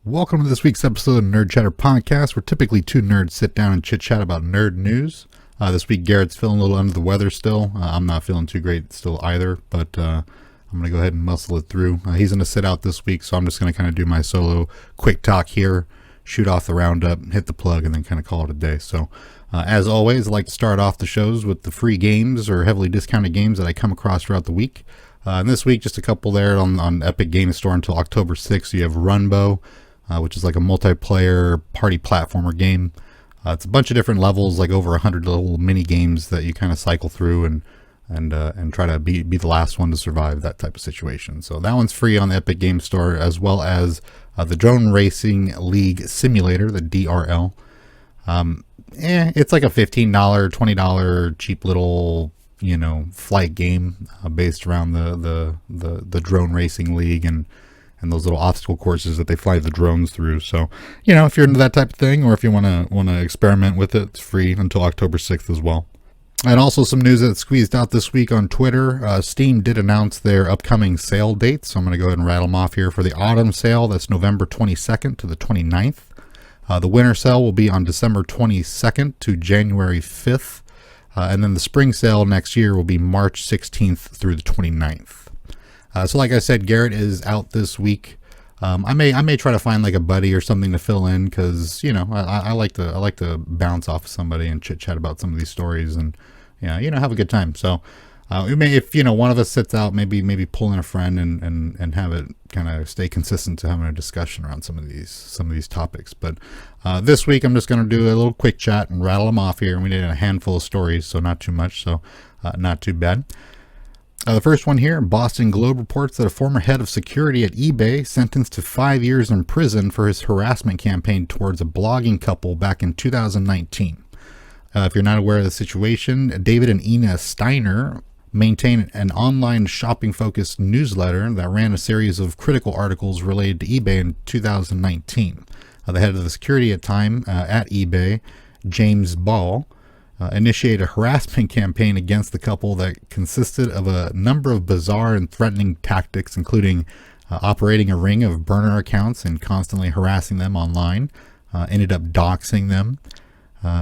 Welcome to this week's episode of Nerd Chatter Podcast, where typically two nerds sit down and chit-chat about nerd news. This week, Garrett's feeling a little under the weather still. I'm not feeling too great still either, but I'm going to go ahead and muscle it through. He's going to sit out this week, so I'm just going to kind of do my solo quick talk here, shoot off the roundup, hit the plug, and then kind of call it a day. So, as always, I like to start off the shows with the free games or heavily discounted games that I come across throughout the week. And this week, just a couple there on Epic Games Store until October 6th. You have Runbow, which is like a multiplayer party platformer game. It's a bunch of different levels, like over 100 little mini games that you kind of cycle through and try to be the last one to survive that type of situation. So that one's free on the Epic Games Store, as well as the Drone Racing League Simulator, the DRL. It's like a $15, $20 cheap little flight game based around the Drone Racing League and those little obstacle courses that they fly the drones through. So, if you're into that type of thing, or if you want to experiment with it, it's free until October 6th as well. And also some news that squeezed out this week on Twitter. Steam did announce their upcoming sale dates. So I'm going to go ahead and rattle them off here. For the autumn sale, that's November 22nd to the 29th. The winter sale will be on December 22nd to January 5th. And then the spring sale next year will be March 16th through the 29th. So like I said, Garrett is out this week. I may try to find like a buddy or something to fill in, because I like to bounce off somebody and chit chat about some of these stories and have a good time. So we may, if one of us sits out, maybe pull in a friend and have it kind of stay consistent to having a discussion around some of these topics. But this week I'm just going to do a little quick chat and rattle them off here. And we did a handful of stories, so not too much, so not too bad. The first one here, Boston Globe reports that a former head of security at eBay sentenced to 5 years in prison for his harassment campaign towards a blogging couple back in 2019. If you're not aware of the situation, David and Ina Steiner maintain an online shopping-focused newsletter that ran a series of critical articles related to eBay in 2019. The head of the security at eBay, James Ball, initiated a harassment campaign against the couple that consisted of a number of bizarre and threatening tactics, including operating a ring of burner accounts and constantly harassing them online, ended up doxing them,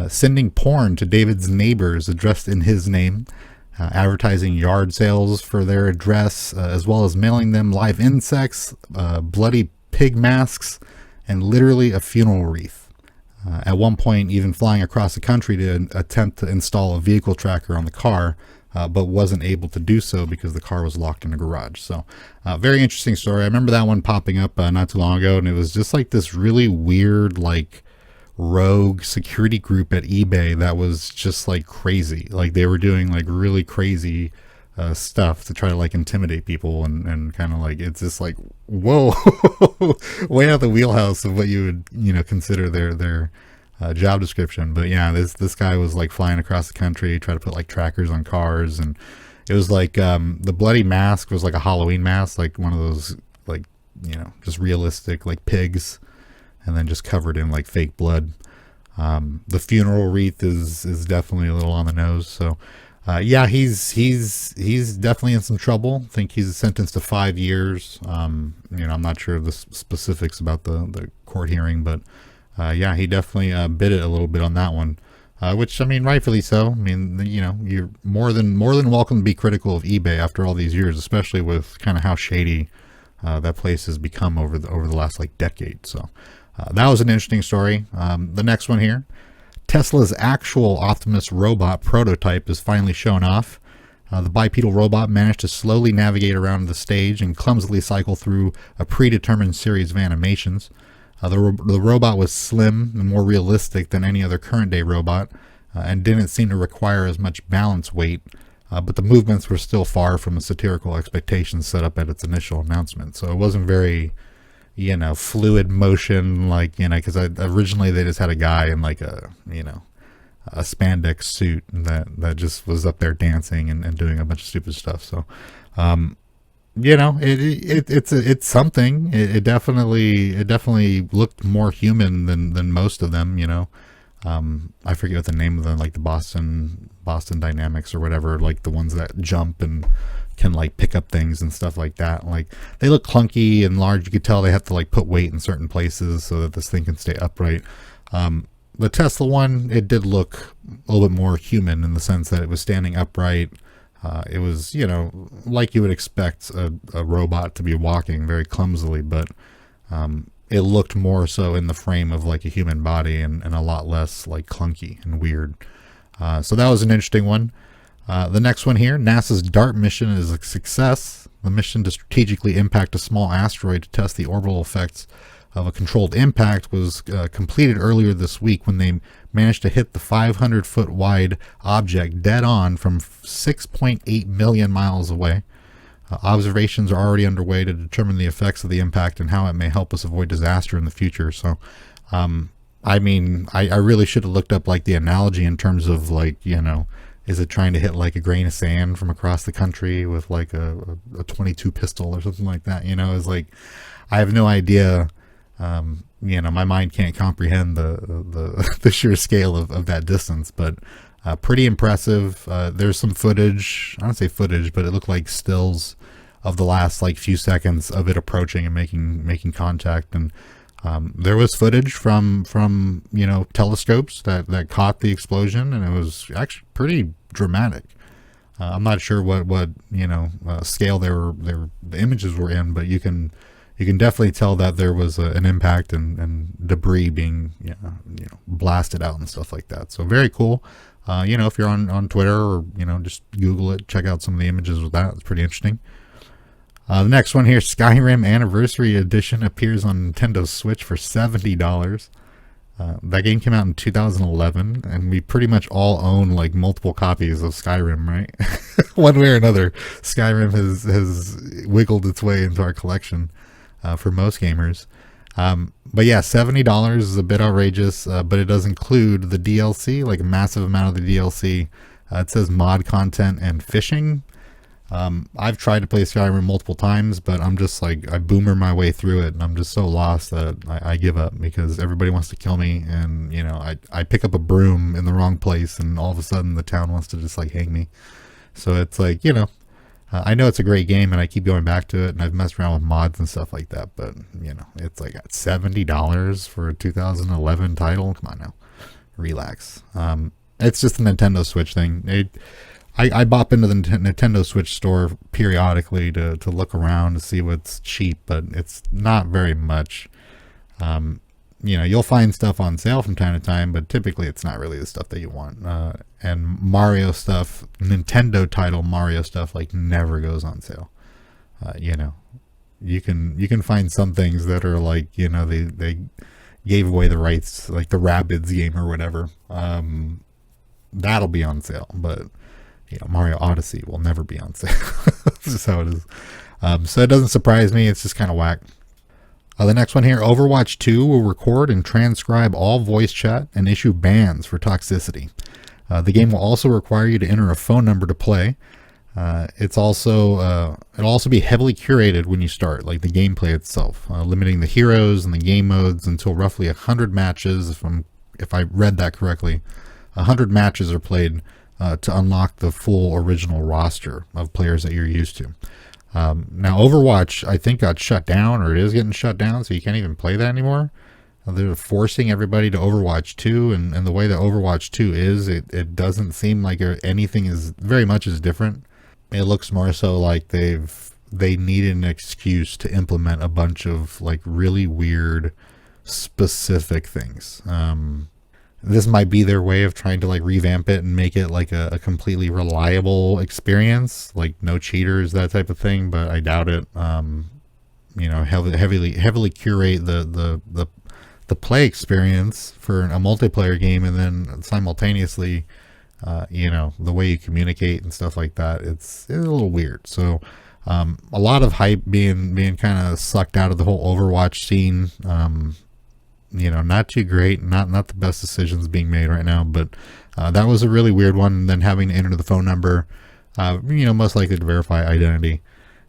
sending porn to David's neighbors addressed in his name, advertising yard sales for their address, as well as mailing them live insects, bloody pig masks, and literally a funeral wreath. At one point, even flying across the country to attempt to install a vehicle tracker on the car, but wasn't able to do so because the car was locked in a garage. So, very interesting story. I remember that one popping up not too long ago, and it was just like this really weird, like, rogue security group at eBay that was just like crazy. Like, they were doing like really crazy stuff to try to like intimidate people and kind of like, it's just like, whoa, way out the wheelhouse of what you would consider their job description. But yeah, this guy was like flying across the country, try to put like trackers on cars, and it was like the bloody mask was like a Halloween mask, like one of those like just realistic like pigs, and then just covered in like fake blood. The funeral wreath is definitely a little on the nose. So yeah, he's definitely in some trouble. I think he's sentenced to 5 years. I'm not sure of the specifics about the court hearing, but yeah, he definitely bit it a little bit on that one, which, I mean, rightfully so. I mean, you're more than welcome to be critical of eBay after all these years, especially with kind of how shady that place has become over the last like decade. So that was an interesting story. The next one here. Tesla's actual Optimus robot prototype is finally shown off. The bipedal robot managed to slowly navigate around the stage and clumsily cycle through a predetermined series of animations. The robot was slim and more realistic than any other current-day robot, and didn't seem to require as much balance weight, but the movements were still far from the satirical expectations set up at its initial announcement. So it wasn't very fluid motion, like, because originally they just had a guy in like a spandex suit that just was up there dancing and doing a bunch of stupid stuff. So, it's something. It definitely looked more human than most of them. I forget what the name of them, like the Boston Dynamics or whatever, like the ones that jump and can like pick up things and stuff like that. Like they look clunky and large. You could tell they have to like put weight in certain places so that this thing can stay upright. The Tesla one, it did look a little bit more human in the sense that it was standing upright. It was, like you would expect a robot to be walking very clumsily, but it looked more so in the frame of like a human body and a lot less like clunky and weird. So that was an interesting one. The next one here, NASA's DART mission is a success. The mission to strategically impact a small asteroid to test the orbital effects of a controlled impact was completed earlier this week when they managed to hit the 500-foot wide object dead on from 6.8 million miles away. Observations are already underway to determine the effects of the impact and how it may help us avoid disaster in the future. So, I really should have looked up like the analogy in terms of like, is it trying to hit like a grain of sand from across the country with like a 22 pistol or something like that? It's like, I have no idea. My mind can't comprehend the sheer scale of that distance, but pretty impressive. There's some footage. I don't say footage, but it looked like stills of the last like few seconds of it approaching and making contact. And there was footage from telescopes that caught the explosion, and it was actually pretty dramatic. I'm not sure what scale the images were in, but you can definitely tell that there was an impact and debris being blasted out and stuff like that. So very cool. If you're on Twitter or just Google it, check out some of the images of that. It's pretty interesting. The next one here, Skyrim Anniversary Edition appears on Nintendo Switch for $70. That game came out in 2011, and we pretty much all own like multiple copies of Skyrim, right? One way or another, Skyrim has wiggled its way into our collection for most gamers. But yeah, $70 is a bit outrageous, but it does include the DLC, like a massive amount of the DLC. It says mod content and fishing. I've tried to play Skyrim multiple times, but I'm just like, I boomer my way through it, and I'm just so lost that I give up because everybody wants to kill me, and I pick up a broom in the wrong place, and all of a sudden the town wants to just like hang me. So it's like, I know it's a great game, and I keep going back to it, and I've messed around with mods and stuff like that, but it's like $70 for a 2011 title. Come on now, relax. It's just a Nintendo Switch thing. I bop into the Nintendo Switch store periodically to look around to see what's cheap, but it's not very much. You'll find stuff on sale from time to time, but typically it's not really the stuff that you want. And Mario stuff, Nintendo title Mario stuff, like never goes on sale. You can find some things that are like, they gave away the rights, like the Rabbids game or whatever. That'll be on sale, but Mario Odyssey will never be on sale. That's just how it is. So it doesn't surprise me. It's just kind of whack. The next one here, Overwatch 2 will record and transcribe all voice chat and issue bans for toxicity. The game will also require you to enter a phone number to play. It'll also be heavily curated when you start, like the gameplay itself, limiting the heroes and the game modes until roughly 100 matches. If I read that correctly, 100 matches are played to unlock the full original roster of players that you're used to. Now Overwatch, I think, got shut down, or it is getting shut down, so you can't even play that anymore. They're forcing everybody to Overwatch 2, and the way that Overwatch 2 is, it doesn't seem like anything is very much as different. It looks more so like they needed an excuse to implement a bunch of like really weird specific things. This might be their way of trying to like revamp it and make it like a completely reliable experience, like no cheaters, that type of thing, but I doubt it. Heavily curate the play experience for a multiplayer game, and then simultaneously the way you communicate and stuff like that, it's a little weird. So a lot of hype being kind of sucked out of the whole Overwatch scene. Not too great, not the best decisions being made right now, but that was a really weird one. And then having to enter the phone number, most likely to verify identity.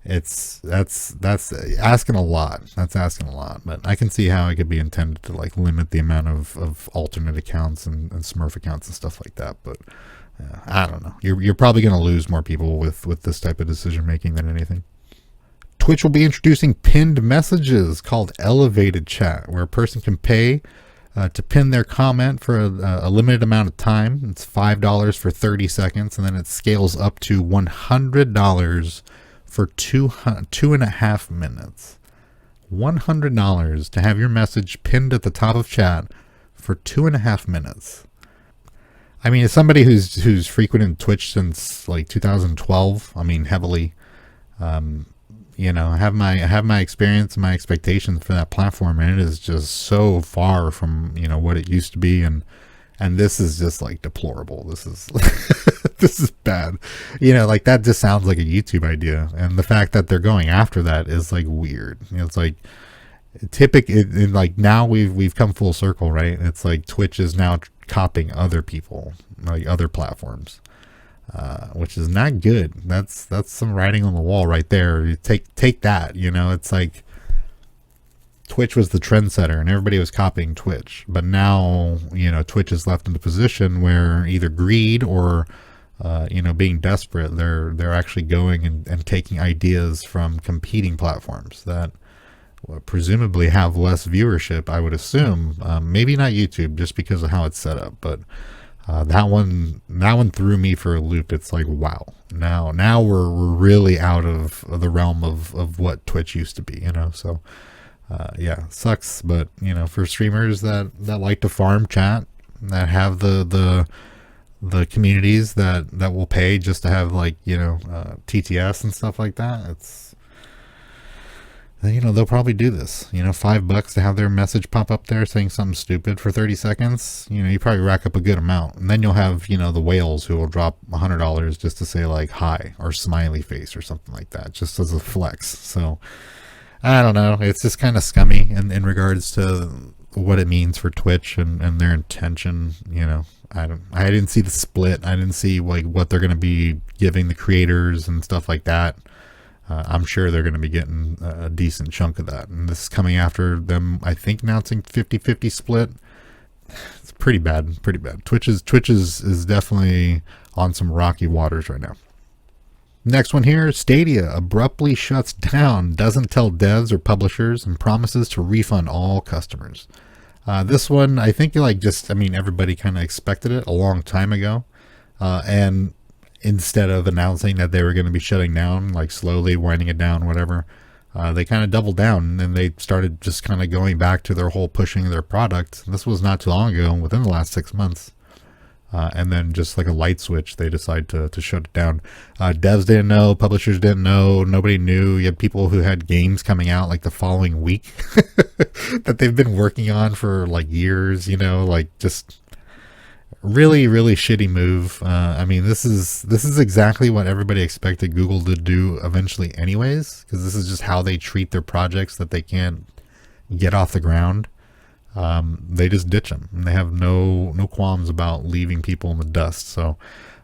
That's asking a lot. That's asking a lot, but I can see how it could be intended to like limit the amount of alternate accounts and Smurf accounts and stuff like that. But I don't know. You're probably going to lose more people with this type of decision making than anything. Twitch will be introducing pinned messages called elevated chat, where a person can pay to pin their comment for a limited amount of time. It's $5 for 30 seconds, and then it scales up to $100 for 2.5 minutes. $100 to have your message pinned at the top of chat for 2.5 minutes. I mean, as somebody who's frequented Twitch since like 2012, I mean, heavily, I have my experience and my expectations for that platform, and it is just so far from what it used to be, and this is just like deplorable. This is this is bad. Like that just sounds like a YouTube idea, and the fact that they're going after that is like weird. It's like like now we've come full circle, right? It's like Twitch is now copying other people, like other platforms, which is not good. That's some writing on the wall right there. You take that. It's like Twitch was the trendsetter and everybody was copying Twitch, but now Twitch is left in the position where either greed or being desperate, they're actually going and taking ideas from competing platforms that presumably have less viewership, I would assume. Maybe not YouTube, just because of how it's set up, but that one threw me for a loop. It's like, wow, now we're really out of the realm of what Twitch used to be, so yeah, sucks. But for streamers that like to farm chat, that have the communities that will pay just to have like TTS and stuff like that, it's they'll probably do this. $5 to have their message pop up there saying something stupid for 30 seconds. You probably rack up a good amount. And then you'll have, the whales who will drop $100 just to say like hi or smiley face or something like that, just as a flex. So I don't know. It's just kind of scummy in regards to what it means for Twitch and their intention. I didn't see the split. I didn't see like what they're going to be giving the creators and stuff like that. I'm sure they're going to be getting a decent chunk of that. And this is coming after them, I think, announcing 50-50 split. It's pretty bad. Twitch is definitely on some rocky waters right now. Next one here, Stadia abruptly shuts down, doesn't tell devs or publishers, and promises to refund all customers. This one, I think everybody kind of expected it a long time ago. And instead of announcing that they were going to be shutting down, like slowly winding it down, whatever, they kind of doubled down and they started just kind of going back to their whole pushing their product. This was not too long ago, within the last 6 months. And then just like a light switch, they decided to shut it down. Devs didn't know, publishers didn't know, nobody knew. You had people who had games coming out like the following week that they've been working on for like years, like just really, really shitty move. I mean, this is exactly what everybody expected Google to do eventually anyways, because this is just how they treat their projects that they can't get off the ground. They just ditch them, and they have no qualms about leaving people in the dust. So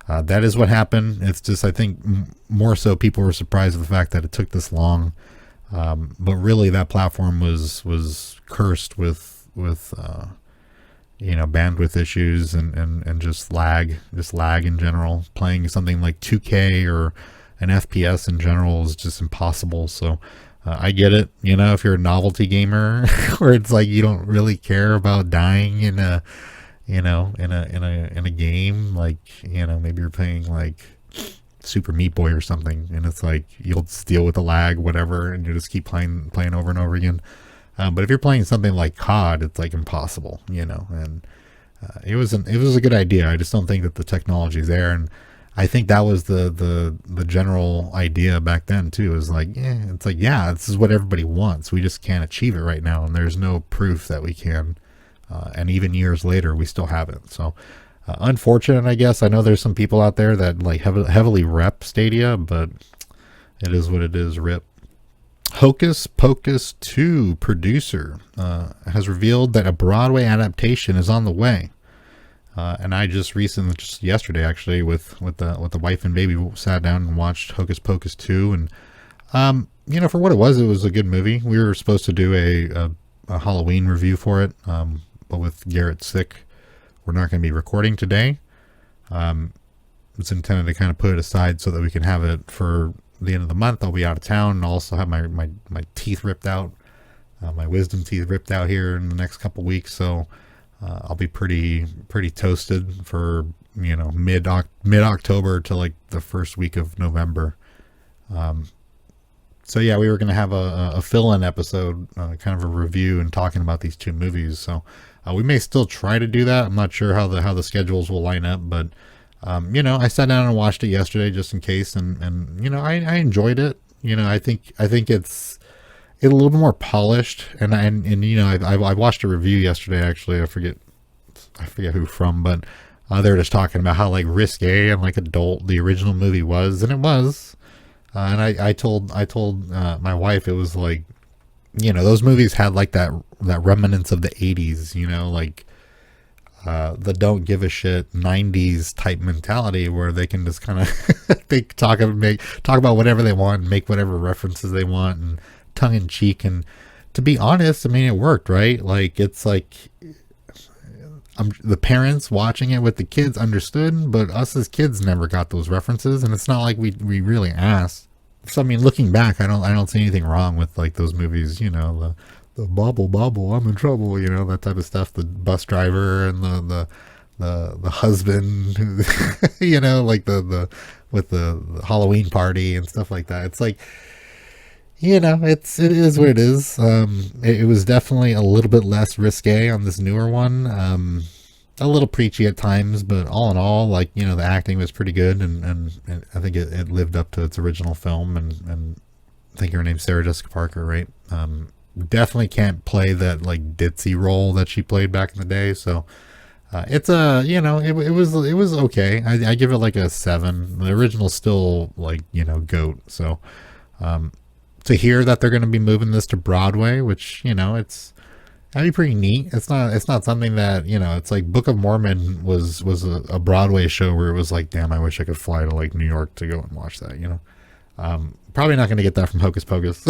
that is what happened. It's just, I think more so people were surprised at the fact that it took this long. But really that platform was cursed with bandwidth issues and just lag in general. Playing something like 2K or an FPS in general is just impossible. So I get it, if you're a novelty gamer where it's like you don't really care about dying in a game, like maybe you're playing like Super Meat Boy or something, and it's like you'll just deal with the lag, whatever, and you just keep playing over and over again. But if you're playing something like COD, it's like impossible, and it was a good idea. I just don't think that the technology is there, and I think that was the general idea back then too. Is like, this is what everybody wants. We just can't achieve it right now, and there's no proof that we can. And even years later, we still haven't. So unfortunate, I guess. I know there's some people out there that like heavily rep Stadia, but it is what it is. Rip. Hocus Pocus 2 producer has revealed that a Broadway adaptation is on the way. And I just yesterday actually, with the wife and baby, sat down and watched Hocus Pocus 2, and for what it was a good movie. We were supposed to do a Halloween review for it, but with Garrett sick, we're not going to be recording today. it's intended to kind of put it aside so that we can have it for the end of the month. I'll be out of town, and I'll also have my teeth ripped out, my wisdom teeth ripped out here in the next couple weeks. So I'll be pretty toasted for mid October to like the first week of November. So yeah, we were going to have a fill-in episode, kind of a review and talking about these two movies. So we may still try to do that. I'm not sure how the schedules will line up, but I sat down and watched it yesterday just in case, and I enjoyed it. I think it's a little bit more polished, and I watched a review yesterday. Actually, I forget who from, but they were just talking about how like risque and like adult the original movie was, and it was. And I told my wife it was like, those movies had like that remnants of the 80s, like the don't give a shit 90s type mentality where they can just kind of they talk about whatever they want and make whatever references they want and tongue in cheek. And to be honest, I mean, it worked, right? Like, it's like the parents watching it with the kids understood, but us as kids never got those references, and it's not like we really asked. So I mean, looking back, I don't see anything wrong with like those movies, the bobble, I'm in trouble, that type of stuff. The bus driver and the husband, who, like the with the Halloween party and stuff like that. It's like, it is what it is. It was definitely a little bit less risque on this newer one. A little preachy at times, but all in all, like, the acting was pretty good, and I think it lived up to its original film, and I think her name's Sarah Jessica Parker, right? Definitely can't play that like ditzy role that she played back in the day, so it's it was okay. I give it like a 7. The original's still like, GOAT. So to hear that they're going to be moving this to Broadway, which that'd be pretty neat. It's not something that, it's like Book of Mormon was a Broadway show where it was like, damn, I wish I could fly to like New York to go and watch that, probably not going to get that from Hocus Pocus.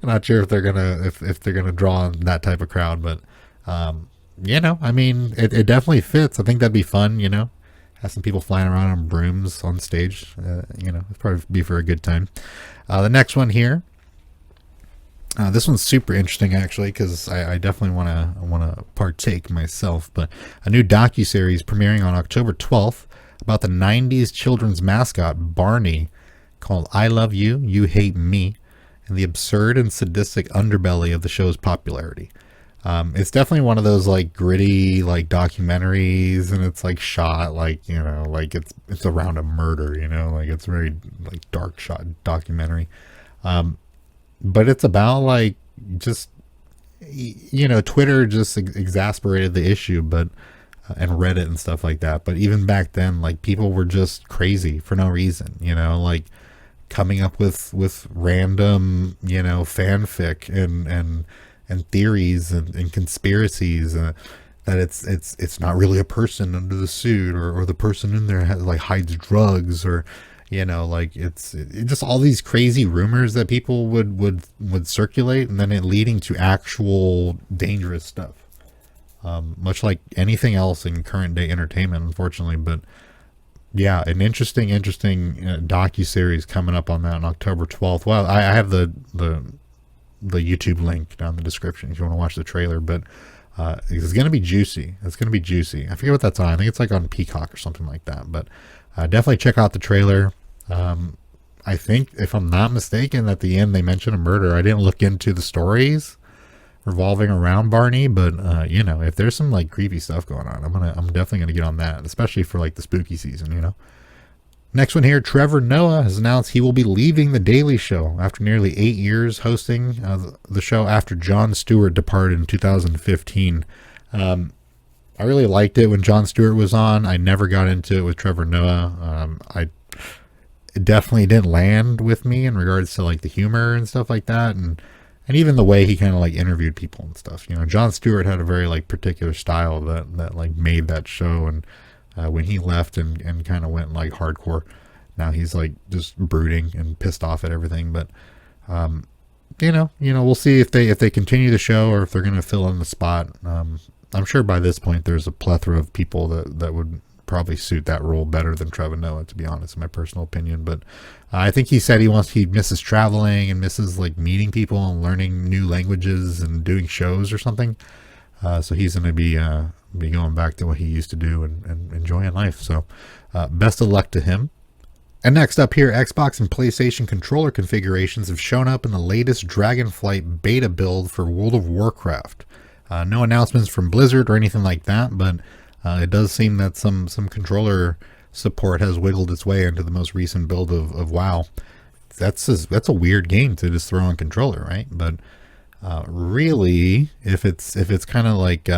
Not sure if they're gonna draw on that type of crowd, but I mean, it definitely fits. I think that'd be fun, have some people flying around on brooms on stage. It'd probably be for a good time. The next one here. This one's super interesting, actually, because I definitely want to partake myself. But a new docuseries premiering on October 12th about the 90s children's mascot, Barney, called I Love You, You Hate Me, and the absurd and sadistic underbelly of the show's popularity. It's definitely one of those like gritty like documentaries, and it's like shot like, like it's around a murder, like it's very like dark shot documentary. But it's about like just, Twitter just exasperated the issue, but and Reddit and stuff like that. But even back then, like people were just crazy for no reason, like coming up with random, fanfic and theories and conspiracies, that it's not really a person under the suit, or the person in there has, like, hides drugs, or like it's just all these crazy rumors that people would circulate, and then it leading to actual dangerous stuff, much like anything else in current day entertainment, unfortunately. But yeah, an interesting docu-series coming up on that on October 12th. Well, I have the YouTube link down in the description if you want to watch the trailer, but it's going to be juicy. I forget what that's on. I think it's like on Peacock or something like that, but definitely check out the trailer. I think, if I'm not mistaken, at the end they mention a murder. I didn't look into the stories revolving around Barney, but if there's some like creepy stuff going on, I'm definitely gonna get on that, especially for like the spooky season. Next one here, Trevor Noah has announced he will be leaving The Daily Show after nearly 8 years hosting the show after Jon Stewart departed in 2015. I really liked it when Jon Stewart was on. I never got into it with Trevor Noah. It definitely didn't land with me in regards to like the humor and stuff like that, and even the way he kind of like interviewed people and stuff. Jon Stewart had a very like particular style that like made that show, and when he left and kind of went like hardcore, now he's like just brooding and pissed off at everything. But we'll see if they continue the show, or if they're going to fill in the spot. I'm sure by this point there's a plethora of people that would probably suit that role better than Trevor Noah, to be honest, in my personal opinion. But I think he said he misses traveling and misses like meeting people and learning new languages and doing shows or something. So he's going to be going back to what he used to do and enjoying life. So best of luck to him. And next up here, Xbox and PlayStation controller configurations have shown up in the latest Dragonflight beta build for World of Warcraft. No announcements from Blizzard or anything like that, but it does seem that some controller support has wiggled its way into the most recent build of WoW. That's a weird game to just throw on controller, right? But really, if it's kind of like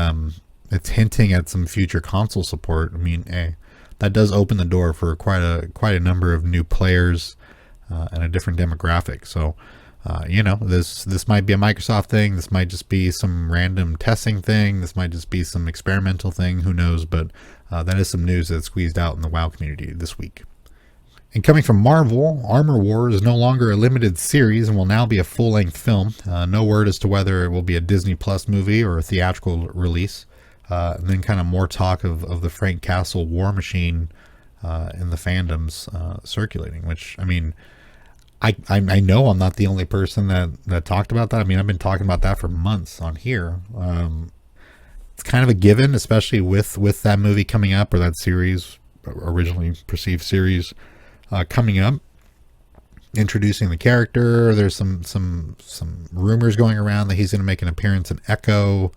it's hinting at some future console support, I mean, that does open the door for quite a number of new players and a different demographic. So, this might be a Microsoft thing. This might just be some random testing thing. This might just be some experimental thing. Who knows? But that is some news that's squeezed out in the WoW community this week. And coming from Marvel, Armor Wars is no longer a limited series and will now be a full-length film. No word as to whether it will be a Disney Plus movie or a theatrical release. And then kind of more talk of the Frank Castle War Machine in the fandoms circulating, which, I mean, I know I'm not the only person that talked about that. I mean, I've been talking about that for months on here. It's kind of a given, especially with that movie coming up, or that series, originally perceived series, coming up, introducing the character. There's some rumors going around that he's going to make an appearance in Echo,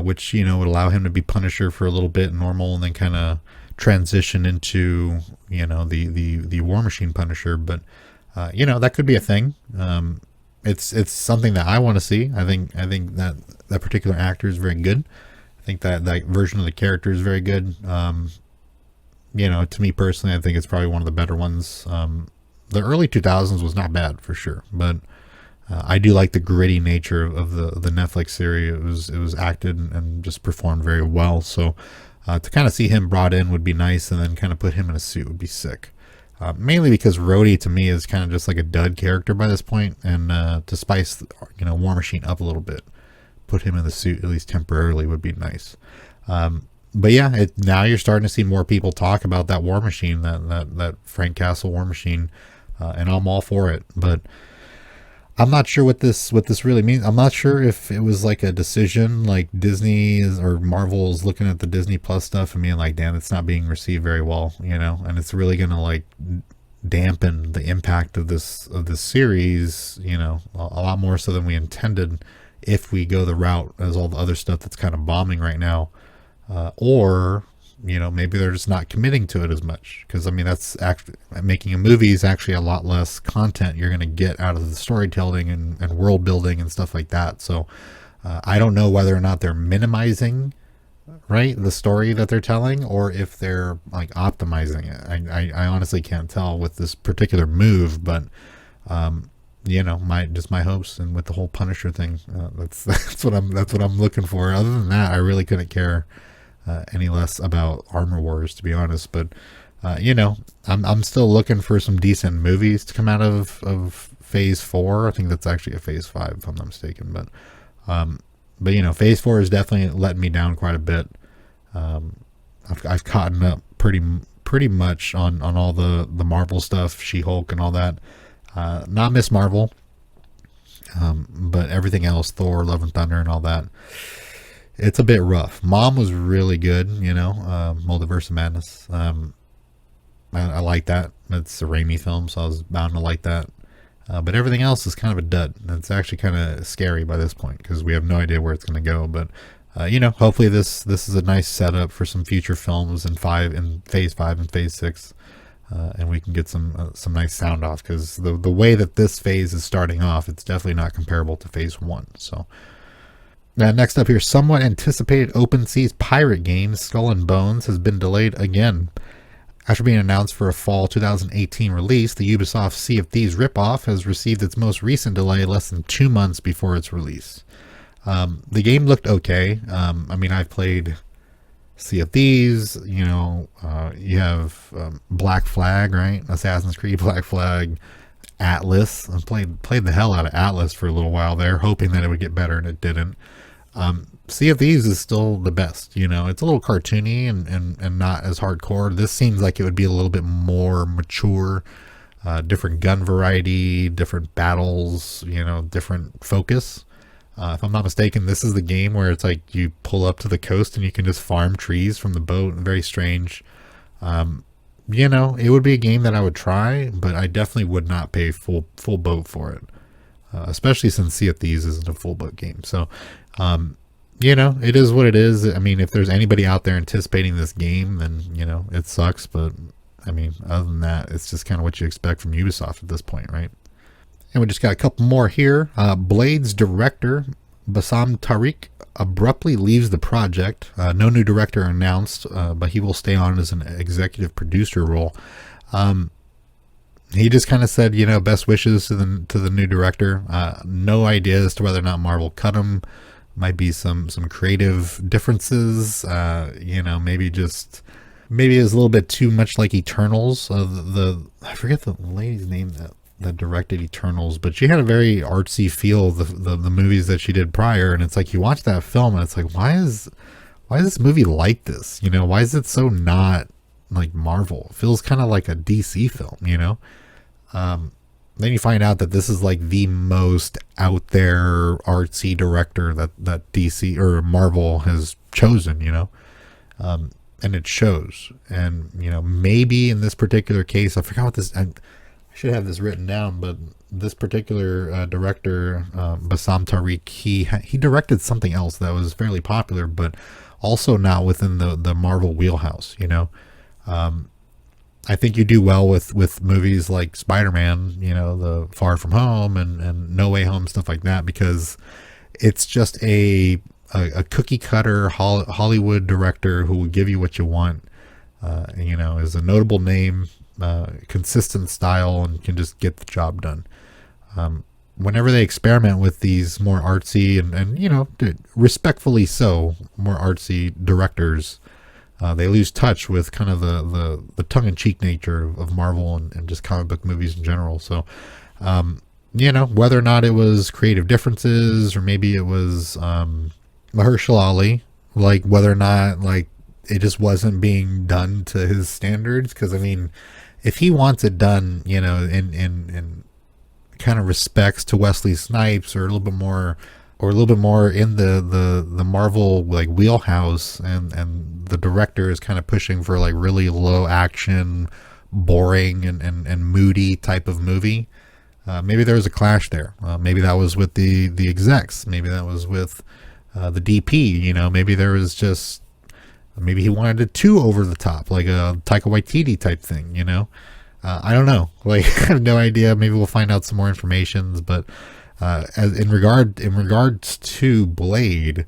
which, would allow him to be Punisher for a little bit, normal, and then kind of transition into, the War Machine Punisher. But, that could be a thing. It's something that I want to see. I think that particular actor is very good. I think that version of the character is very good. To me personally, I think it's probably one of the better ones. The early 2000s was not bad for sure, but I do like the gritty nature of the Netflix series. It was acted and just performed very well. So to kind of see him brought in would be nice, and then kind of put him in a suit would be sick. Mainly because Rhodey to me is kind of just like a dud character by this point, and to spice War Machine up a little bit, put him in the suit at least temporarily would be nice. But yeah, now you're starting to see more people talk about that War Machine, that Frank Castle War Machine, and I'm all for it. But I'm not sure what this really means. I'm not sure if it was like a decision, like Disney or Marvel is looking at the Disney Plus stuff and being like, damn, it's not being received very well, and it's really going to like dampen the impact of this series, a lot more so than we intended if we go the route as all the other stuff that's kind of bombing right now. Or maybe they're just not committing to it as much, because I mean, that's actually making a movie is actually a lot less content you're going to get out of the storytelling and world building and stuff like that. So I don't know whether or not they're minimizing the story that they're telling, or if they're like optimizing it. I honestly can't tell with this particular move, but my hopes, and with the whole Punisher thing, that's what I'm looking for. Other than that, I really couldn't care any less about Armor Wars, to be honest. But I'm still looking for some decent movies to come out of Phase 4. I think that's actually a Phase 5, if I'm not mistaken. But Phase 4 has definitely let me down quite a bit. I've caught up pretty much on all the Marvel stuff, She-Hulk and all that. Not Miss Marvel, but everything else, Thor, Love and Thunder and all that. It's a bit rough. Mom was really good, Multiverse of Madness. I like that. It's a Raimi film, so I was bound to like that. But everything else is kind of a dud. It's actually kind of scary by this point, because we have no idea where it's going to go. But hopefully this is a nice setup for some future films in Phase 5 and Phase 6, and we can get some nice sound off, because the way that this phase is starting off, it's definitely not comparable to Phase 1. So. Now, next up here, somewhat anticipated OpenSea's pirate game, Skull and Bones, has been delayed again. After being announced for a fall 2018 release, the Ubisoft Sea of Thieves ripoff has received its most recent delay less than 2 months before its release. The game looked okay. I've played Sea of Thieves, you have Black Flag, right? Assassin's Creed Black Flag, Atlas. I played the hell out of Atlas for a little while there, hoping that it would get better, and it didn't. Sea of Thieves is still the best. It's a little cartoony and not as hardcore. This seems like it would be a little bit more mature, different gun variety, different battles, different focus. If I'm not mistaken, this is the game where it's like you pull up to the coast and you can just farm trees from the boat. Very strange. It would be a game that I would try, but I definitely would not pay full boat for it, especially since Sea of Thieves isn't a full boat game. So, it is what it is. I mean, if there's anybody out there anticipating this game, then it sucks. But I mean, other than that, it's just kind of what you expect from Ubisoft at this point, right? And we just got a couple more here. Blade's director, Bassam Tariq, abruptly leaves the project. No new director announced, but he will stay on as an executive producer role. He just kind of said, best wishes to the new director. No idea as to whether or not Marvel cut him. Might be some creative differences. Maybe it was a little bit too much like Eternals. I forget the lady's name that directed Eternals, but she had a very artsy feel the movies that she did prior, and it's like you watch that film and it's like, why is this movie like this? Why is it so not like Marvel? It feels kind of like a DC film, then you find out that this is like the most out there artsy director that DC or Marvel has chosen, and it shows. And maybe in this particular case, I forgot what this. I should have this written down, but this particular director, Bassam Tariq, he directed something else that was fairly popular, but also not within the Marvel wheelhouse. I think you do well with movies like Spider-Man, the Far From Home and No Way Home, stuff like that, because it's just a cookie cutter Hollywood director who will give you what you want. Is a notable name. Consistent style, and can just get the job done. Whenever they experiment with these more artsy and respectfully so, more artsy directors, they lose touch with kind of the tongue-in-cheek nature of Marvel and just comic book movies in general. So, whether or not it was creative differences or maybe it was Mahershala Ali, like whether or not like it just wasn't being done to his standards. Because I mean, if he wants it done, in kind of respects to Wesley Snipes or a little bit more in the Marvel like wheelhouse, and the director is kind of pushing for like really low action, boring and moody type of movie, maybe there was a clash there. Maybe that was with the execs. Maybe that was with the DP. Maybe there was just. Maybe he wanted it too over the top, like a Taika Waititi type thing, I don't know. Like, I have no idea. Maybe we'll find out some more information. But as in regards to Blade,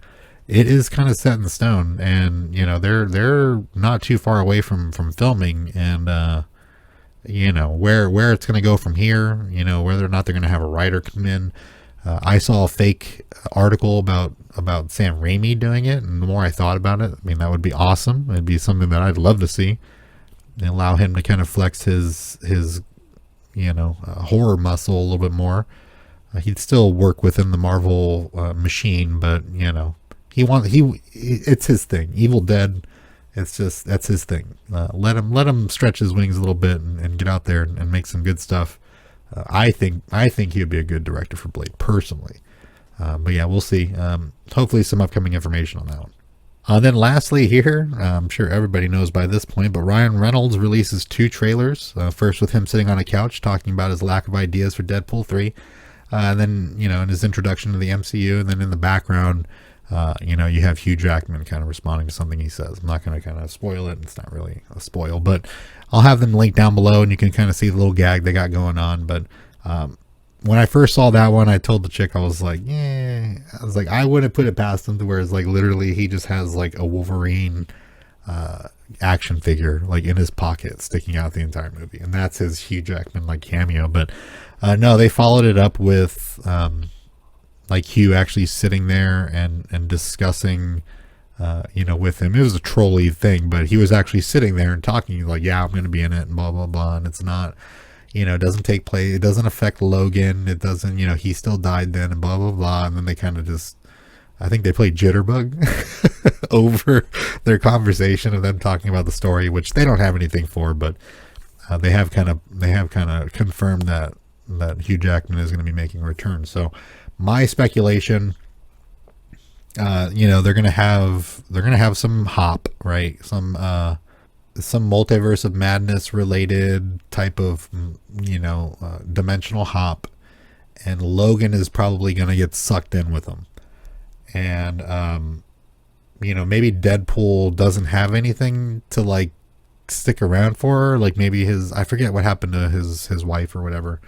it is kind of set in stone, and they're not too far away from filming, and where it's going to go from here. Whether or not they're going to have a writer come in. I saw a fake article about Sam Raimi doing it, and the more I thought about it, I mean, that would be awesome. It'd be something that I'd love to see, and allow him to kind of flex his horror muscle a little bit more. He'd still work within the Marvel machine, but it's his thing. Evil Dead, that's his thing. Let him stretch his wings a little bit and get out there and make some good stuff. I think he would be a good director for Blade, personally. But yeah, we'll see. Hopefully some upcoming information on that one. Then lastly here, I'm sure everybody knows by this point, but Ryan Reynolds releases 2 trailers. First with him sitting on a couch talking about his lack of ideas for Deadpool 3. And then, in his introduction to the MCU, and then in the background, you have Hugh Jackman kind of responding to something he says. I'm not going to kind of spoil it. It's not really a spoil, but I'll have them linked down below, and you can kind of see the little gag they got going on. But when I first saw that one, I told the chick, I was like, I wouldn't put it past him to where it's like literally he just has like a Wolverine action figure like in his pocket sticking out the entire movie, and that's his Hugh Jackman like cameo. But no, they followed it up with like Hugh actually sitting there and discussing with him. It was a trolley thing, but he was actually sitting there and talking like, yeah, I'm going to be in it and blah, blah, blah. And it's not, it doesn't take place. It doesn't affect Logan. It doesn't, he still died then and blah, blah, blah. And then they kind of just I think they played Jitterbug over their conversation of them talking about the story, which they don't have anything for, but they have kind of confirmed that Hugh Jackman is going to be making a return. So my speculation, they're gonna have some hop, right? Some multiverse of madness related type of dimensional hop, and Logan is probably gonna get sucked in with them. And maybe Deadpool doesn't have anything to like stick around for, like maybe I forget what happened to his wife or whatever,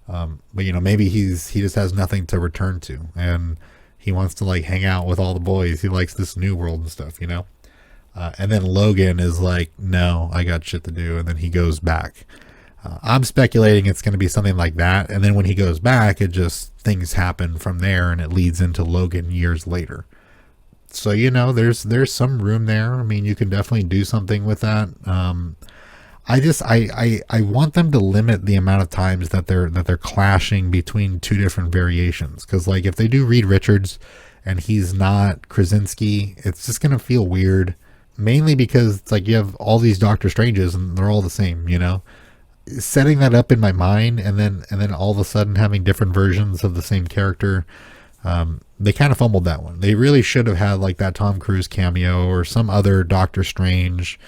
but maybe he just has nothing to return to, and he wants to like hang out with all the boys. He likes this new world and stuff, and then Logan is like, no, I got shit to do, and then he goes back. I'm speculating it's going to be something like that, and then when he goes back, it just things happen from there, and it leads into Logan years later. So there's some room there. I mean, you can definitely do something with that. I want them to limit the amount of times that they're clashing between two different variations, because like if they do Reed Richards and he's not Krasinski, it's just gonna feel weird. Mainly because it's like you have all these Doctor Stranges and they're all the same, Setting that up in my mind and then all of a sudden having different versions of the same character, they kind of fumbled that one. They really should have had like that Tom Cruise cameo or some other Doctor Strange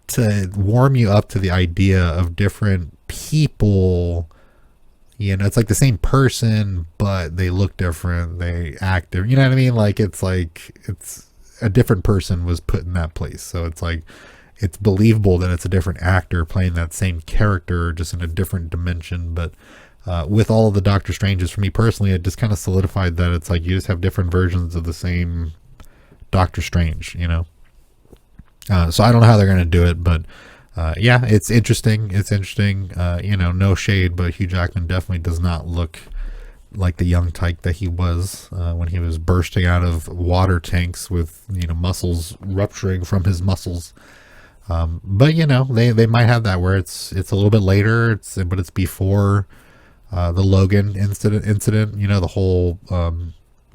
to warm you up to the idea of different people. It's like the same person, but they look different, they act different. You know what I mean? Like it's a different person was put in that place. So it's like it's believable that it's a different actor playing that same character, just in a different dimension. But with all of the Doctor Stranges, for me personally, it just kind of solidified that it's like you just have different versions of the same Doctor Strange, So I don't know how they're going to do it, but it's interesting. It's interesting. No shade, but Hugh Jackman definitely does not look like the young tyke that he was when he was bursting out of water tanks with muscles rupturing from his muscles. But they might have that where it's a little bit later, but it's before the Logan incident. The whole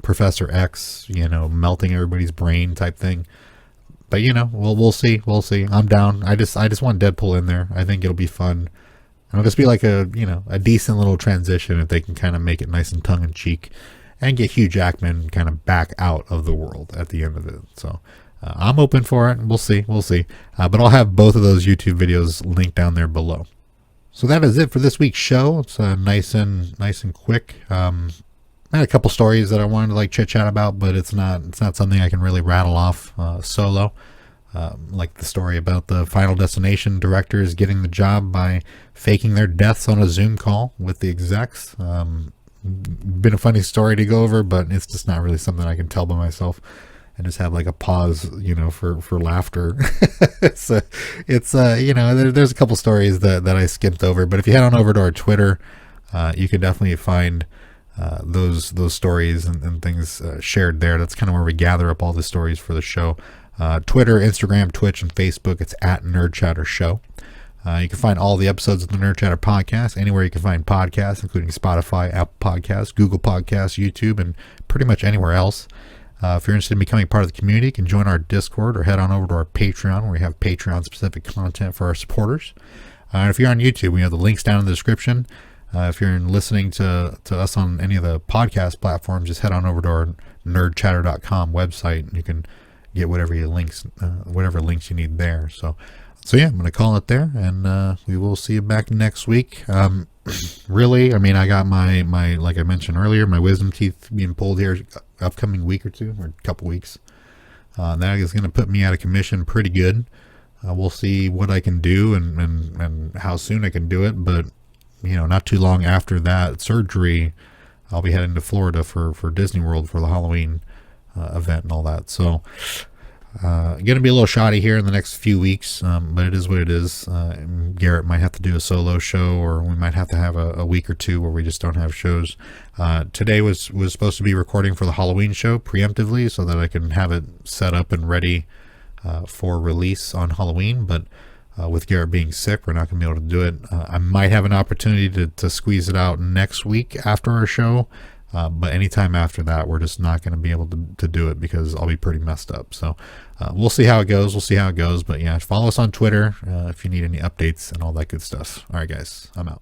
Professor X, melting everybody's brain type thing. But we'll see. I'm down. I just want Deadpool in there. I think it'll be fun. And it'll just be like a decent little transition if they can kind of make it nice and tongue in cheek, and get Hugh Jackman kind of back out of the world at the end of it. So I'm open for it. We'll see. But I'll have both of those YouTube videos linked down there below. So that is it for this week's show. It's nice and quick. I had a couple stories that I wanted to like chit chat about, but it's not something I can really rattle off solo. Like the story about the Final Destination directors getting the job by faking their deaths on a Zoom call with the execs. Been a funny story to go over, but it's just not really something I can tell by myself and just have like a pause, for laughter. There's a couple stories that I skipped over, but if you head on over to our Twitter, you can definitely find those stories and things shared there. That's kind of where we gather up all the stories for the show. Twitter, Instagram, Twitch, and Facebook, it's at Nerd Chatter Show. You can find all the episodes of the Nerd Chatter podcast anywhere you can find podcasts, including Spotify, Apple Podcasts, Google Podcasts, YouTube, and pretty much anywhere else. If you're interested in becoming part of the community, you can join our Discord or head on over to our Patreon, where we have Patreon-specific content for our supporters. And if you're on YouTube, we have the links down in the description. If you're listening to us on any of the podcast platforms, just head on over to our nerdchatter.com website, and you can get whatever links you need there. So yeah, I'm going to call it there, and we will see you back next week. Really, I mean, I got my like I mentioned earlier, my wisdom teeth being pulled here upcoming week or two, or a couple weeks. That is going to put me out of commission pretty good. We'll see what I can do and how soon I can do it, but not too long after that surgery, I'll be heading to Florida for Disney World for the Halloween event and all that. So going to be a little shoddy here in the next few weeks, but it is what it is. Garrett might have to do a solo show, or we might have to have a week or two where we just don't have shows. Today was supposed to be recording for the Halloween show preemptively so that I can have it set up and ready for release on Halloween, but with Garrett being sick, we're not going to be able to do it. I might have an opportunity to squeeze it out next week after our show, But anytime after that, we're just not going to be able to do it because I'll be pretty messed up. So we'll see how it goes. But yeah, follow us on Twitter if you need any updates and all that good stuff. All right, guys, I'm out.